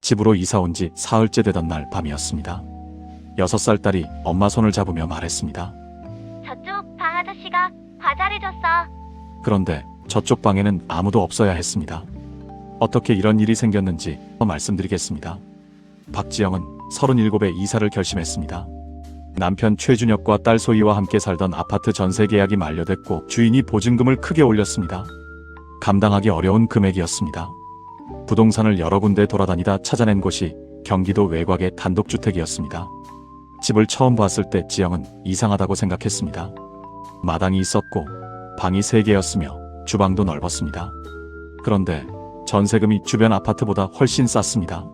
집으로 이사 온 지 사흘째 되던 날 밤이었습니다. 6살 딸이 엄마 손을 잡으며 말했습니다. 저쪽 방 아저씨가 과자를 줬어. 그런데 저쪽 방에는 아무도 없어야 했습니다. 어떻게 이런 일이 생겼는지 더 말씀드리겠습니다. 박지영은 37에 이사를 결심했습니다. 남편 최준혁과 딸 소희와 함께 살던 아파트 전세 계약이 만료됐고 주인이 보증금을 크게 올렸습니다. 감당하기 어려운 금액이었습니다. 부동산을 여러 군데 돌아다니다 찾아낸 곳이 경기도 외곽의 단독주택이었습니다. 집을 처음 봤을 때 지영은 이상하다고 생각했습니다. 마당이 있었고 방이 3개였으며 주방도 넓었습니다. 그런데 전세금이 주변 아파트보다 훨씬 쌌습니다.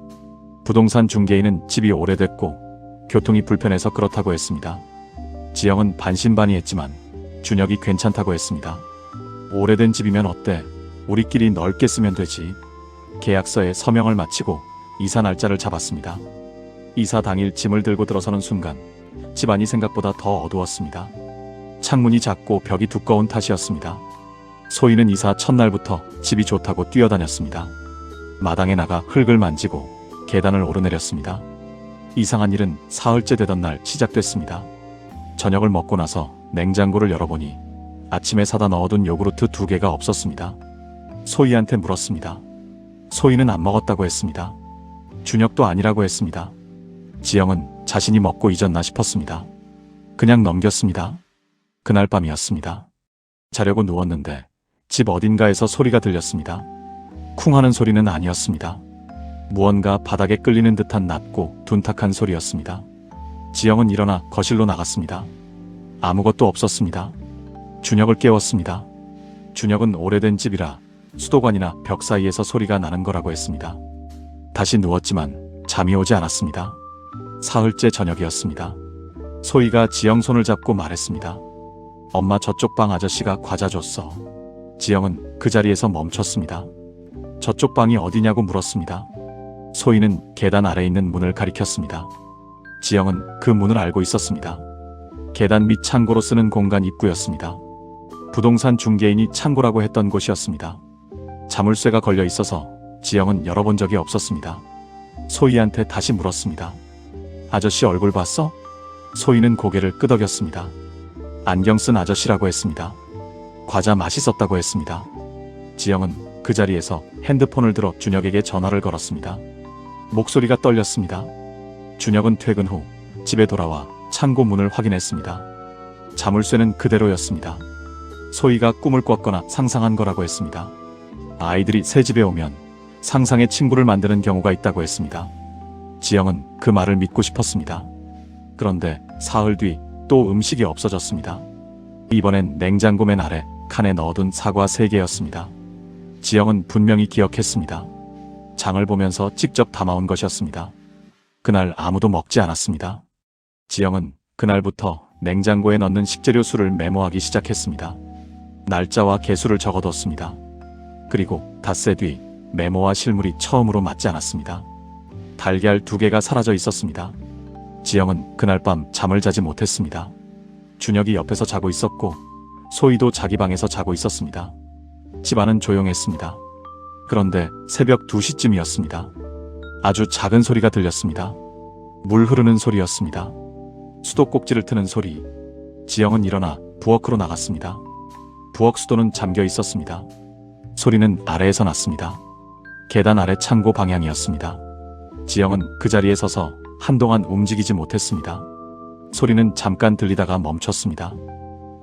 부동산 중개인은 집이 오래됐고 교통이 불편해서 그렇다고 했습니다. 지영은 반신반의했지만 준혁이 괜찮다고 했습니다. 오래된 집이면 어때? 우리끼리 넓게 쓰면 되지. 계약서에 서명을 마치고 이사 날짜를 잡았습니다. 이사 당일 짐을 들고 들어서는 순간 집안이 생각보다 더 어두웠습니다. 창문이 작고 벽이 두꺼운 탓이었습니다. 소희는 이사 첫날부터 집이 좋다고 뛰어다녔습니다. 마당에 나가 흙을 만지고 계단을 오르내렸습니다. 이상한 일은 사흘째 되던 날 시작됐습니다. 저녁을 먹고 나서 냉장고를 열어보니 아침에 사다 넣어둔 요구르트 2개가 없었습니다. 소희한테 물었습니다. 소희는 안 먹었다고 했습니다. 준혁도 아니라고 했습니다. 지영은 자신이 먹고 잊었나 싶었습니다. 그냥 넘겼습니다. 그날 밤이었습니다. 자려고 누웠는데 집 어딘가에서 소리가 들렸습니다. 쿵 하는 소리는 아니었습니다. 무언가 바닥에 끌리는 듯한 낮고 둔탁한 소리였습니다. 지영은 일어나 거실로 나갔습니다. 아무것도 없었습니다. 준혁을 깨웠습니다. 준혁은 오래된 집이라 수도관이나 벽 사이에서 소리가 나는 거라고 했습니다. 다시 누웠지만 잠이 오지 않았습니다. 사흘째 저녁이었습니다. 소희가 지영 손을 잡고 말했습니다. 엄마 저쪽 방 아저씨가 과자 줬어. 지영은 그 자리에서 멈췄습니다. 저쪽 방이 어디냐고 물었습니다. 소희는 계단 아래에 있는 문을 가리켰습니다. 지영은 그 문을 알고 있었습니다. 계단 밑 창고로 쓰는 공간 입구였습니다. 부동산 중개인이 창고라고 했던 곳이었습니다. 자물쇠가 걸려 있어서 지영은 열어본 적이 없었습니다. 소희한테 다시 물었습니다. 아저씨 얼굴 봤어? 소희는 고개를 끄덕였습니다. 안경 쓴 아저씨라고 했습니다. 과자 맛있었다고 했습니다. 지영은 그 자리에서 핸드폰을 들어 준혁에게 전화를 걸었습니다. 목소리가 떨렸습니다. 준혁은 퇴근 후 집에 돌아와 창고 문을 확인했습니다. 자물쇠는 그대로였습니다. 소희가 꿈을 꿨거나 상상한 거라고 했습니다. 아이들이 새 집에 오면 상상의 친구를 만드는 경우가 있다고 했습니다. 지영은 그 말을 믿고 싶었습니다. 그런데 사흘 뒤 또 음식이 없어졌습니다. 이번엔 냉장고 맨 아래 칸에 넣어둔 사과 3개였습니다. 지영은 분명히 기억했습니다. 장을 보면서 직접 담아온 것이었습니다. 그날 아무도 먹지 않았습니다. 지영은 그날부터 냉장고에 넣는 식재료 수를 메모하기 시작했습니다. 날짜와 개수를 적어뒀습니다. 그리고 닷새 뒤 메모와 실물이 처음으로 맞지 않았습니다. 달걀 2개가 사라져 있었습니다. 지영은 그날 밤 잠을 자지 못했습니다. 준혁이 옆에서 자고 있었고 소희도 자기 방에서 자고 있었습니다. 집안은 조용했습니다. 그런데 새벽 2시쯤이었습니다. 아주 작은 소리가 들렸습니다. 물 흐르는 소리였습니다. 수도꼭지를 트는 소리. 지영은 일어나 부엌으로 나갔습니다. 부엌 수도는 잠겨 있었습니다. 소리는 아래에서 났습니다. 계단 아래 창고 방향이었습니다. 지영은 그 자리에 서서 한동안 움직이지 못했습니다. 소리는 잠깐 들리다가 멈췄습니다.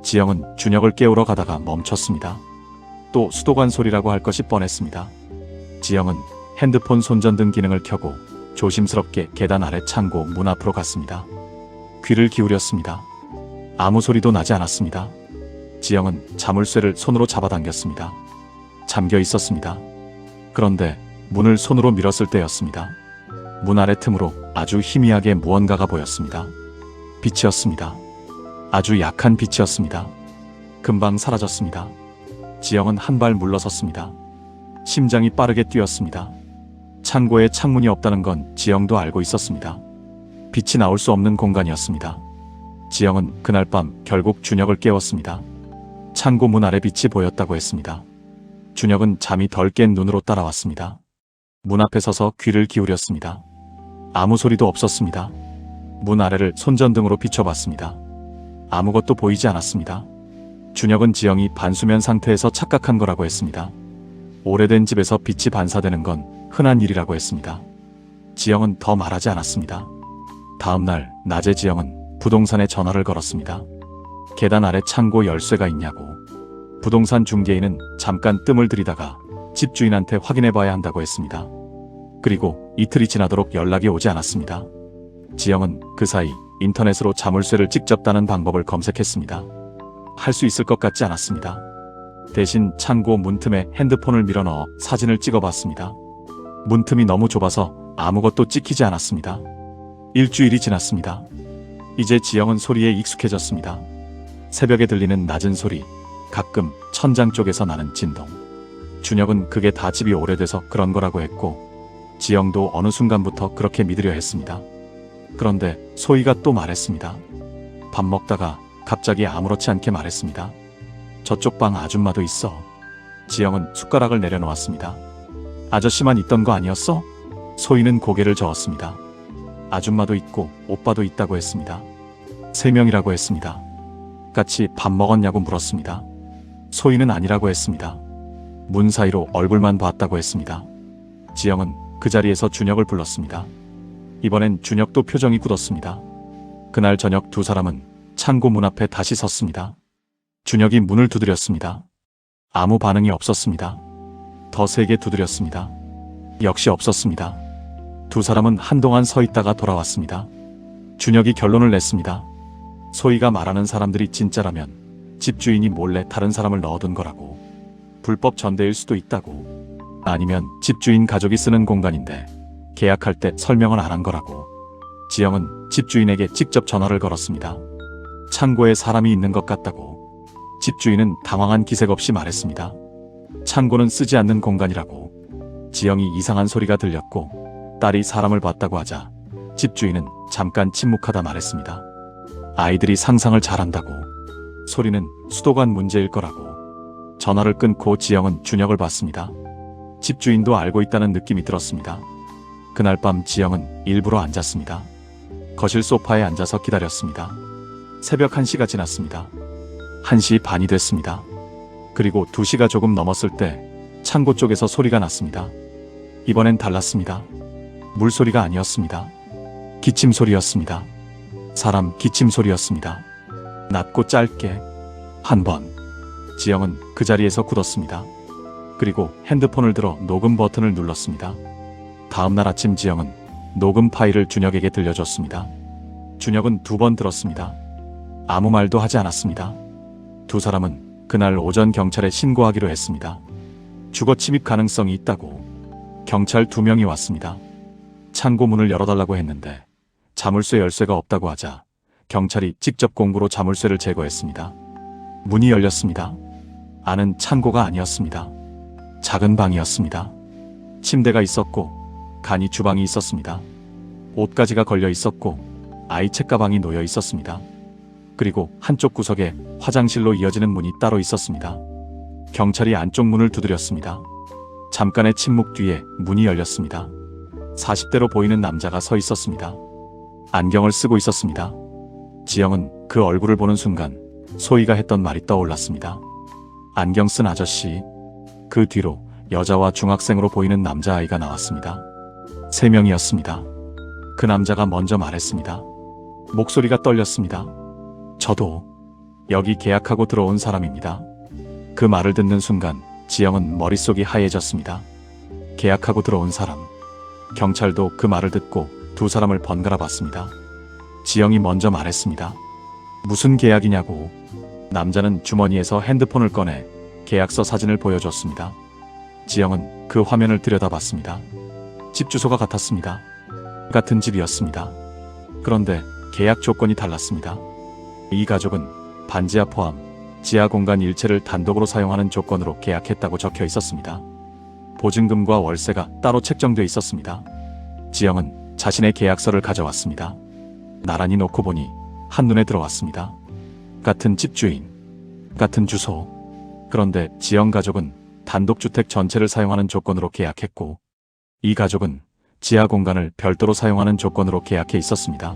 지영은 준혁을 깨우러 가다가 멈췄습니다. 또 수도관 소리라고 할 것이 뻔했습니다. 지영은 핸드폰 손전등 기능을 켜고 조심스럽게 계단 아래 창고 문 앞으로 갔습니다. 귀를 기울였습니다. 아무 소리도 나지 않았습니다. 지영은 자물쇠를 손으로 잡아당겼습니다. 잠겨 있었습니다. 그런데 문을 손으로 밀었을 때였습니다. 문 아래 틈으로 아주 희미하게 무언가가 보였습니다. 빛이었습니다. 아주 약한 빛이었습니다. 금방 사라졌습니다. 지영은 한 발 물러섰습니다. 심장이 빠르게 뛰었습니다. 창고에 창문이 없다는 건 지영도 알고 있었습니다. 빛이 나올 수 없는 공간이었습니다. 지영은 그날 밤 결국 준혁을 깨웠습니다. 창고 문 아래 빛이 보였다고 했습니다. 준혁은 잠이 덜 깬 눈으로 따라왔습니다. 문 앞에 서서 귀를 기울였습니다. 아무 소리도 없었습니다. 문 아래를 손전등으로 비춰봤습니다. 아무것도 보이지 않았습니다. 준혁은 지영이 반수면 상태에서 착각한 거라고 했습니다. 오래된 집에서 빛이 반사되는 건 흔한 일이라고 했습니다. 지영은 더 말하지 않았습니다. 다음 날 낮에 지영은 부동산에 전화를 걸었습니다. 계단 아래 창고 열쇠가 있냐고. 부동산 중개인은 잠깐 뜸을 들이다가 집주인한테 확인해봐야 한다고 했습니다. 그리고 이틀이 지나도록 연락이 오지 않았습니다. 지영은 그 사이 인터넷으로 자물쇠를 직접 따는 방법을 검색했습니다. 할 수 있을 것 같지 않았습니다. 대신 창고 문틈에 핸드폰을 밀어넣어 사진을 찍어봤습니다. 문틈이 너무 좁아서 아무것도 찍히지 않았습니다. 일주일이 지났습니다. 이제 지영은 소리에 익숙해졌습니다. 새벽에 들리는 낮은 소리, 가끔 천장 쪽에서 나는 진동. 준혁은 그게 다 집이 오래돼서 그런 거라고 했고, 지영도 어느 순간부터 그렇게 믿으려 했습니다. 그런데 소희가 또 말했습니다. 밥 먹다가 갑자기 아무렇지 않게 말했습니다. 저쪽 방 아줌마도 있어. 지영은 숟가락을 내려놓았습니다. 아저씨만 있던 거 아니었어? 소희는 고개를 저었습니다. 아줌마도 있고 오빠도 있다고 했습니다. 3명이라고 했습니다. 같이 밥 먹었냐고 물었습니다. 소희는 아니라고 했습니다. 문 사이로 얼굴만 봤다고 했습니다. 지영은 그 자리에서 준혁을 불렀습니다. 이번엔 준혁도 표정이 굳었습니다. 그날 저녁 두 사람은 창고 문 앞에 다시 섰습니다. 준혁이 문을 두드렸습니다. 아무 반응이 없었습니다. 더 세게 두드렸습니다. 역시 없었습니다. 두 사람은 한동안 서 있다가 돌아왔습니다. 준혁이 결론을 냈습니다. 소희가 말하는 사람들이 진짜라면 집주인이 몰래 다른 사람을 넣어둔 거라고. 불법 전대일 수도 있다고. 아니면 집주인 가족이 쓰는 공간인데 계약할 때 설명을 안 한 거라고. 지영은 집주인에게 직접 전화를 걸었습니다. 창고에 사람이 있는 것 같다고. 집주인은 당황한 기색 없이 말했습니다. 창고는 쓰지 않는 공간이라고. 지영이 이상한 소리가 들렸고 딸이 사람을 봤다고 하자 집주인은 잠깐 침묵하다 말했습니다. 아이들이 상상을 잘한다고. 소리는 수도관 문제일 거라고. 전화를 끊고 지영은 준혁을 봤습니다. 집주인도 알고 있다는 느낌이 들었습니다. 그날 밤 지영은 일부러 앉았습니다. 거실 소파에 앉아서 기다렸습니다. 새벽 1시가 지났습니다. 1시 반이 됐습니다. 그리고 2시가 조금 넘었을 때 창고 쪽에서 소리가 났습니다. 이번엔 달랐습니다. 물소리가 아니었습니다. 기침 소리였습니다. 사람 기침 소리였습니다. 낮고 짧게 한 번. 지영은 그 자리에서 굳었습니다. 그리고 핸드폰을 들어 녹음 버튼을 눌렀습니다. 다음날 아침 지영은 녹음 파일을 준혁에게 들려줬습니다. 준혁은 2번 들었습니다. 아무 말도 하지 않았습니다. 두 사람은 그날 오전 경찰에 신고하기로 했습니다. 주거 침입 가능성이 있다고. 경찰 2명이 왔습니다. 창고 문을 열어달라고 했는데 자물쇠 열쇠가 없다고 하자 경찰이 직접 공구로 자물쇠를 제거했습니다. 문이 열렸습니다. 안은 창고가 아니었습니다. 작은 방이었습니다. 침대가 있었고 간이 주방이 있었습니다. 옷가지가 걸려 있었고 아이 책가방이 놓여 있었습니다. 그리고 한쪽 구석에 화장실로 이어지는 문이 따로 있었습니다. 경찰이 안쪽 문을 두드렸습니다. 잠깐의 침묵 뒤에 문이 열렸습니다. 40대로 보이는 남자가 서 있었습니다. 안경을 쓰고 있었습니다. 지영은 그 얼굴을 보는 순간 소희가 했던 말이 떠올랐습니다. 안경 쓴 아저씨. 그 뒤로 여자와 중학생으로 보이는 남자아이가 나왔습니다. 3명이었습니다. 그 남자가 먼저 말했습니다. 목소리가 떨렸습니다. 저도 여기 계약하고 들어온 사람입니다. 그 말을 듣는 순간 지영은 머릿속이 하얘졌습니다. 계약하고 들어온 사람. 경찰도 그 말을 듣고 두 사람을 번갈아 봤습니다. 지영이 먼저 말했습니다. 무슨 계약이냐고. 남자는 주머니에서 핸드폰을 꺼내 계약서 사진을 보여줬습니다. 지영은 그 화면을 들여다봤습니다. 집 주소가 같았습니다. 같은 집이었습니다. 그런데 계약 조건이 달랐습니다. 이 가족은 반지하 포함 지하 공간 일체를 단독으로 사용하는 조건으로 계약했다고 적혀 있었습니다. 보증금과 월세가 따로 책정돼 있었습니다. 지영은 자신의 계약서를 가져왔습니다. 나란히 놓고 보니 한눈에 들어왔습니다. 같은 집주인, 같은 주소. 그런데 지영 가족은 단독주택 전체를 사용하는 조건으로 계약했고 이 가족은 지하 공간을 별도로 사용하는 조건으로 계약해 있었습니다.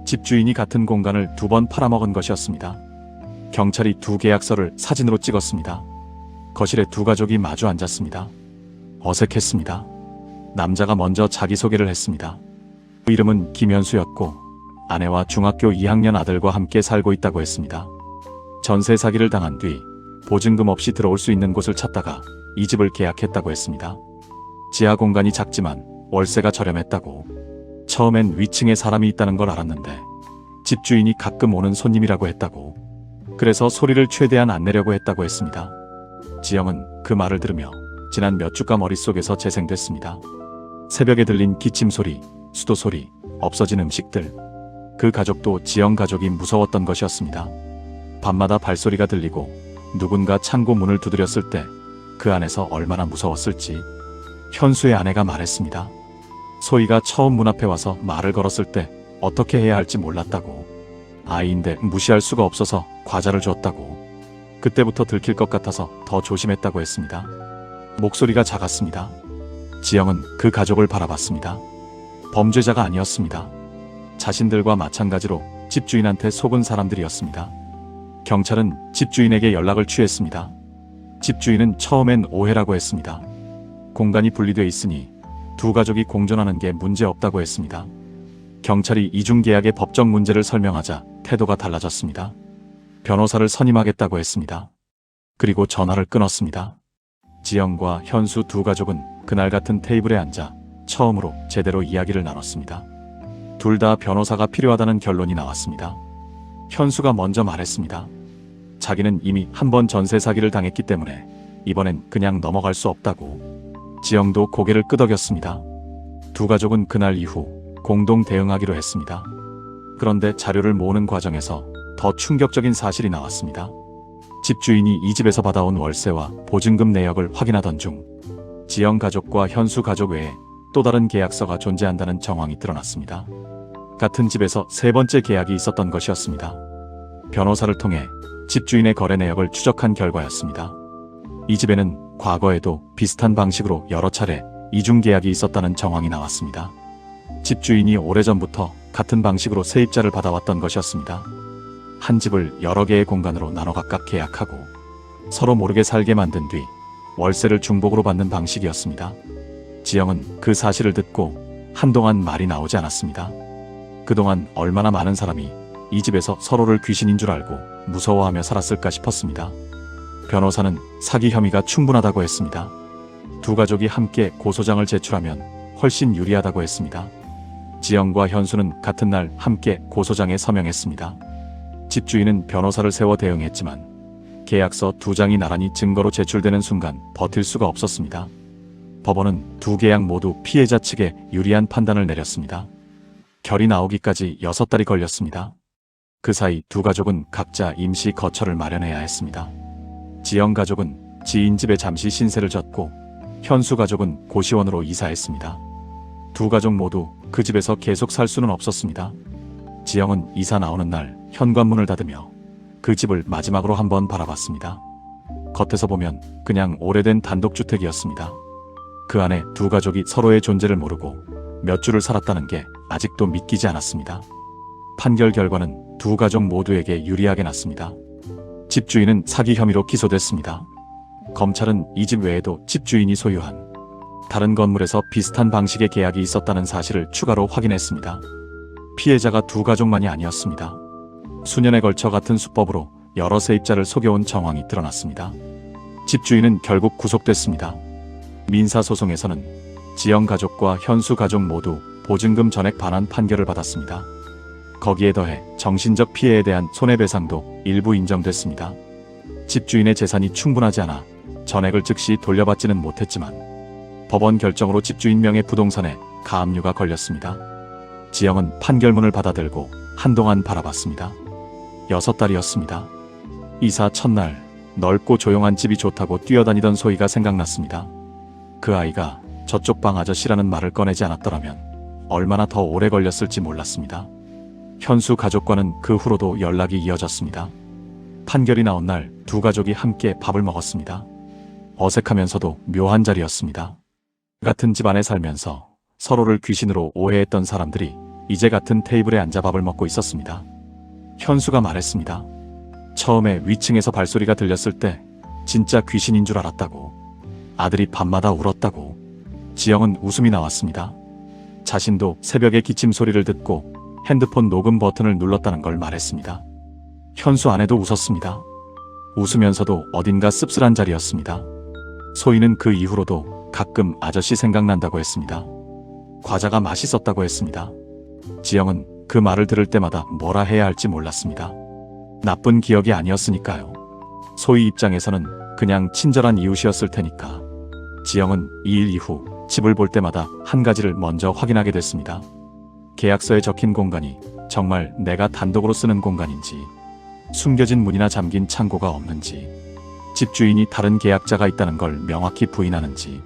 집주인이 같은 공간을 2번 팔아먹은 것이었습니다. 경찰이 두 계약서를 사진으로 찍었습니다. 거실에 두 가족이 마주 앉았습니다. 어색했습니다. 남자가 먼저 자기소개를 했습니다. 이름은 김현수였고 아내와 중학교 2학년 아들과 함께 살고 있다고 했습니다. 전세 사기를 당한 뒤 보증금 없이 들어올 수 있는 곳을 찾다가 이 집을 계약했다고 했습니다. 지하 공간이 작지만 월세가 저렴했다고, 처음엔 위층에 사람이 있다는 걸 알았는데 집주인이 가끔 오는 손님이라고 했다고, 그래서 소리를 최대한 안 내려고 했다고 했습니다. 지영은 그 말을 들으며 지난 몇 주가 머릿속에서 재생됐습니다. 새벽에 들린 기침 소리, 수도 소리, 없어진 음식들. 그 가족도 지영 가족이 무서웠던 것이었습니다. 밤마다 발소리가 들리고 누군가 창고 문을 두드렸을 때 그 안에서 얼마나 무서웠을지 현수의 아내가 말했습니다. 소희가 처음 문 앞에 와서 말을 걸었을 때 어떻게 해야 할지 몰랐다고, 아이인데 무시할 수가 없어서 과자를 줬다고, 그때부터 들킬 것 같아서 더 조심했다고 했습니다. 목소리가 작았습니다. 지영은 그 가족을 바라봤습니다. 범죄자가 아니었습니다. 자신들과 마찬가지로 집주인한테 속은 사람들이었습니다. 경찰은 집주인에게 연락을 취했습니다. 집주인은 처음엔 오해라고 했습니다. 공간이 분리돼 있으니 두 가족이 공존하는 게 문제없다고 했습니다. 경찰이 이중계약의 법적 문제를 설명하자 태도가 달라졌습니다. 변호사를 선임하겠다고 했습니다. 그리고 전화를 끊었습니다. 지영과 현수 두 가족은 그날 같은 테이블에 앉아 처음으로 제대로 이야기를 나눴습니다. 둘 다 변호사가 필요하다는 결론이 나왔습니다. 현수가 먼저 말했습니다. 자기는 이미 한 번 전세 사기를 당했기 때문에 이번엔 그냥 넘어갈 수 없다고. 지영도 고개를 끄덕였습니다. 두 가족은 그날 이후 공동 대응하기로 했습니다. 그런데 자료를 모으는 과정에서 더 충격적인 사실이 나왔습니다. 집주인이 이 집에서 받아온 월세와 보증금 내역을 확인하던 중 지영 가족과 현수 가족 외에 또 다른 계약서가 존재한다는 정황이 드러났습니다. 같은 집에서 세 번째 계약이 있었던 것이었습니다. 변호사를 통해 집주인의 거래 내역을 추적한 결과였습니다. 이 집에는 과거에도 비슷한 방식으로 여러 차례 이중 계약이 있었다는 정황이 나왔습니다. 집주인이 오래전부터 같은 방식으로 세입자를 받아왔던 것이었습니다. 한 집을 여러 개의 공간으로 나눠 각각 계약하고 서로 모르게 살게 만든 뒤 월세를 중복으로 받는 방식이었습니다. 지영은 그 사실을 듣고 한동안 말이 나오지 않았습니다. 그동안 얼마나 많은 사람이 이 집에서 서로를 귀신인 줄 알고 무서워하며 살았을까 싶었습니다. 변호사는 사기 혐의가 충분하다고 했습니다. 두 가족이 함께 고소장을 제출하면 훨씬 유리하다고 했습니다. 지영과 현수는 같은 날 함께 고소장에 서명했습니다. 집주인은 변호사를 세워 대응했지만 계약서 2장이 나란히 증거로 제출되는 순간 버틸 수가 없었습니다. 법원은 두 계약 모두 피해자 측에 유리한 판단을 내렸습니다. 결이 나오기까지 6달이 걸렸습니다. 그 사이 두 가족은 각자 임시 거처를 마련해야 했습니다. 지영 가족은 지인 집에 잠시 신세를 졌고 현수 가족은 고시원으로 이사했습니다. 두 가족 모두 그 집에서 계속 살 수는 없었습니다. 지영은 이사 나오는 날 현관문을 닫으며 그 집을 마지막으로 한번 바라봤습니다. 겉에서 보면 그냥 오래된 단독주택이었습니다. 그 안에 두 가족이 서로의 존재를 모르고 몇 주를 살았다는 게 아직도 믿기지 않았습니다. 판결 결과는 두 가족 모두에게 유리하게 났습니다. 집주인은 사기 혐의로 기소됐습니다. 검찰은 이 집 외에도 집주인이 소유한 다른 건물에서 비슷한 방식의 계약이 있었다는 사실을 추가로 확인했습니다. 피해자가 두 가족만이 아니었습니다. 수년에 걸쳐 같은 수법으로 여러 세입자를 속여온 정황이 드러났습니다. 집주인은 결국 구속됐습니다. 민사소송에서는 지영 가족과 현수 가족 모두 보증금 전액 반환 판결을 받았습니다. 거기에 더해 정신적 피해에 대한 손해배상도 일부 인정됐습니다. 집주인의 재산이 충분하지 않아 전액을 즉시 돌려받지는 못했지만 법원 결정으로 집주인 명의 부동산에 가압류가 걸렸습니다. 지영은 판결문을 받아들고 한동안 바라봤습니다. 6달이었습니다. 이사 첫날 넓고 조용한 집이 좋다고 뛰어다니던 소희가 생각났습니다. 그 아이가 저쪽 방 아저씨라는 말을 꺼내지 않았더라면 얼마나 더 오래 걸렸을지 몰랐습니다. 현수 가족과는 그 후로도 연락이 이어졌습니다. 판결이 나온 날 두 가족이 함께 밥을 먹었습니다. 어색하면서도 묘한 자리였습니다. 같은 집안에 살면서 서로를 귀신으로 오해했던 사람들이 이제 같은 테이블에 앉아 밥을 먹고 있었습니다. 현수가 말했습니다. 처음에 위층에서 발소리가 들렸을 때 진짜 귀신인 줄 알았다고. 아들이 밤마다 울었다고. 지영은 웃음이 나왔습니다. 자신도 새벽에 기침 소리를 듣고 핸드폰 녹음 버튼을 눌렀다는 걸 말했습니다. 현수 아내도 웃었습니다. 웃으면서도 어딘가 씁쓸한 자리였습니다. 소희는 그 이후로도 가끔 아저씨 생각난다고 했습니다. 과자가 맛있었다고 했습니다. 지영은 그 말을 들을 때마다 뭐라 해야 할지 몰랐습니다. 나쁜 기억이 아니었으니까요. 소희 입장에서는 그냥 친절한 이웃이었을 테니까. 지영은 이 일 이후 집을 볼 때마다 한 가지를 먼저 확인하게 됐습니다. 계약서에 적힌 공간이 정말 내가 단독으로 쓰는 공간인지, 숨겨진 문이나 잠긴 창고가 없는지, 집주인이 다른 계약자가 있다는 걸 명확히 부인하는지,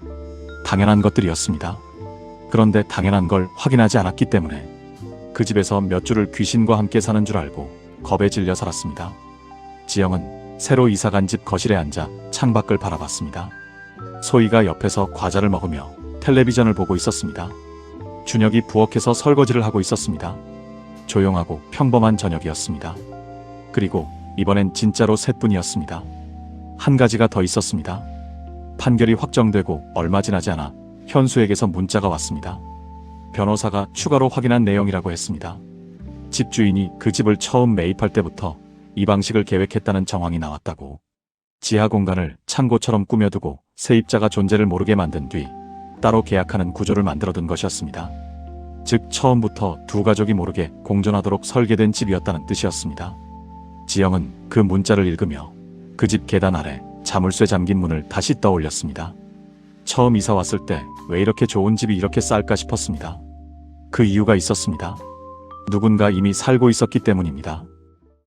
당연한 것들이었습니다. 그런데 당연한 걸 확인하지 않았기 때문에 그 집에서 몇 주를 귀신과 함께 사는 줄 알고 겁에 질려 살았습니다. 지영은 새로 이사간 집 거실에 앉아 창밖을 바라봤습니다. 소희가 옆에서 과자를 먹으며 텔레비전을 보고 있었습니다. 준혁이 부엌에서 설거지를 하고 있었습니다. 조용하고 평범한 저녁이었습니다. 그리고 이번엔 진짜로 셋뿐이었습니다. 한 가지가 더 있었습니다. 판결이 확정되고 얼마 지나지 않아 현수에게서 문자가 왔습니다. 변호사가 추가로 확인한 내용이라고 했습니다. 집주인이 그 집을 처음 매입할 때부터 이 방식을 계획했다는 정황이 나왔다고. 지하 공간을 창고처럼 꾸며두고 세입자가 존재를 모르게 만든 뒤 따로 계약하는 구조를 만들어둔 것이었습니다. 즉 처음부터 두 가족이 모르게 공존하도록 설계된 집이었다는 뜻이었습니다. 지영은 그 문자를 읽으며 그 집 계단 아래 자물쇠 잠긴 문을 다시 떠올렸습니다. 처음 이사 왔을 때 왜 이렇게 좋은 집이 이렇게 쌀까 싶었습니다. 그 이유가 있었습니다. 누군가 이미 살고 있었기 때문입니다.